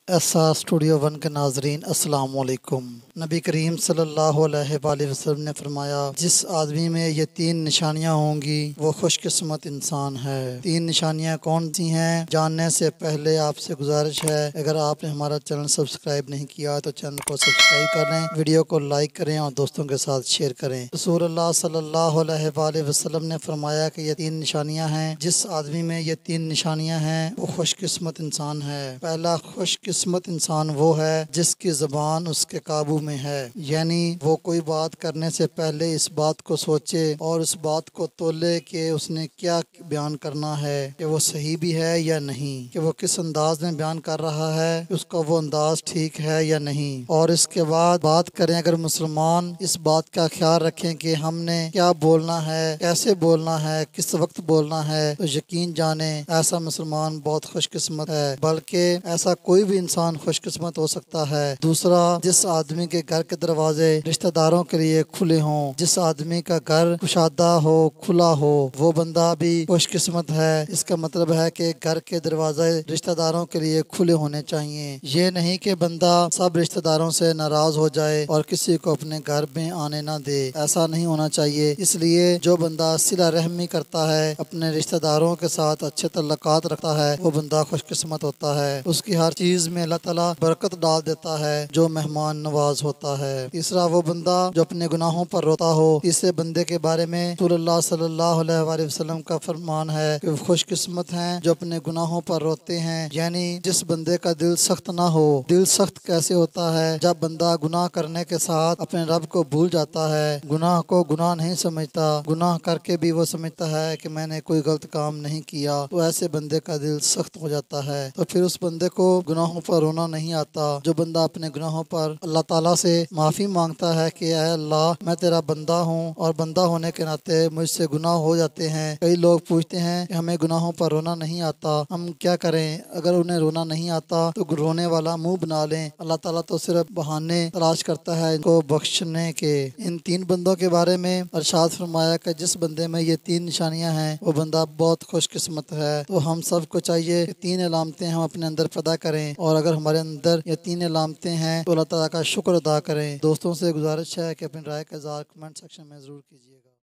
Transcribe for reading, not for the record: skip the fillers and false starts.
ایسا studio one کے ناظرین السلام علیکم۔ نبی کریم صلی اللہ علیہ وآلہ وسلم نے فرمایا، جس آدمی میں یہ 3 نشانیاں ہوں گی وہ خوش قسمت انسان ہے۔ 3 نشانیاں کون سی ہیں؟ جاننے سے پہلے آپ سے گزارش ہے، اگر آپ نے ہمارا چینل سبسکرائب نہیں کیا تو چینل کو سبسکرائب کر لیں، ویڈیو کو لائک کریں اور دوستوں کے ساتھ شیئر کریں۔ رسول اللہ صلی اللہ علیہ وآلہ وسلم نے فرمایا کہ یہ 3 نشانیاں ہیں، جس آدمی میں یہ 3 نشانیاں ہیں وہ خوش قسمت انسان ہے۔ پہلا، خوش قسمت انسان وہ ہے جس کی زبان اس کے قابو میں ہے، یعنی وہ کوئی بات کرنے سے پہلے اس بات کو سوچے اور اس بات کو تولے کہ اس نے کیا بیان کرنا ہے، کہ وہ صحیح بھی ہے یا نہیں، کہ وہ کس انداز میں بیان کر رہا ہے، اس کا وہ انداز ٹھیک ہے یا نہیں، اور اس کے بعد بات کریں۔ اگر مسلمان اس بات کا خیال رکھیں کہ ہم نے کیا بولنا ہے، کیسے بولنا ہے، کس وقت بولنا ہے، تو یقین جانیں ایسا مسلمان بہت خوش قسمت ہے، بلکہ ایسا کوئی بھی انسان خوش قسمت ہو سکتا ہے۔ دوسرا، جس آدمی کے گھر کے دروازے رشتہ داروں کے لیے کھلے ہوں، جس آدمی کا گھر کشادہ ہو، کھلا ہو، وہ بندہ بھی خوش قسمت ہے۔ اس کا مطلب ہے کہ گھر کے دروازے رشتہ داروں کے لیے کھلے ہونے چاہیے۔ یہ نہیں کہ بندہ سب رشتہ داروں سے ناراض ہو جائے اور کسی کو اپنے گھر میں آنے نہ دے، ایسا نہیں ہونا چاہیے۔ اس لیے جو بندہ صلہ رحمی کرتا ہے، اپنے رشتہ داروں کے ساتھ اچھے تعلقات رکھتا ہے، وہ بندہ خوش قسمت ہوتا ہے۔ اس کی ہر چیز میں اللہ تعالیٰ برکت ڈال دیتا ہے، جو مہمان نواز ہوتا ہے۔ تیسرا، وہ بندہ جو اپنے گناہوں پر روتا ہو۔ تیسرے بندے کے بارے میں رسول اللہ صلی اللہ علیہ وآلہ وسلم کا فرمان ہے کہ وہ خوش قسمت ہیں جو اپنے گناہوں پر روتے ہیں، یعنی جس بندے کا دل سخت نہ ہو۔ دل سخت کیسے ہوتا ہے؟ جب بندہ گناہ کرنے کے ساتھ اپنے رب کو بھول جاتا ہے، گناہ کو گناہ نہیں سمجھتا، گناہ کر کے بھی وہ سمجھتا ہے کہ میں نے کوئی غلط کام نہیں کیا، تو ایسے بندے کا دل سخت ہو جاتا ہے، تو پھر اس بندے کو گناہوں پر رونا نہیں آتا۔ جو بندہ اپنے گناہوں پر اللہ تعالیٰ سے معافی مانگتا ہے کہ اے اللہ، میں تیرا بندہ ہوں اور بندہ ہونے کے ناطے مجھ سے گناہ ہو جاتے ہیں۔ کئی لوگ پوچھتے ہیں کہ ہمیں گناہوں پر رونا نہیں آتا، ہم کیا کریں؟ اگر انہیں رونا نہیں آتا تو رونے والا منہ بنا لیں۔ اللہ تعالیٰ تو صرف بہانے تلاش کرتا ہے ان کو بخشنے کے۔ ان 3 بندوں کے بارے میں ارشاد فرمایا کہ جس بندے میں یہ 3 نشانیاں ہیں وہ بندہ بہت خوش قسمت ہے۔ تو ہم سب کو چاہیے کہ 3 علامتیں ہم اپنے اندر پیدا کریں، اور اگر ہمارے اندر یہ 3 علامتیں ہیں تو اللہ تعالیٰ کا شکر ادا کریں۔ دوستوں سے گزارش ہے کہ اپنی رائے کا اظہار کمنٹ سیکشن میں ضرور کیجیے گا۔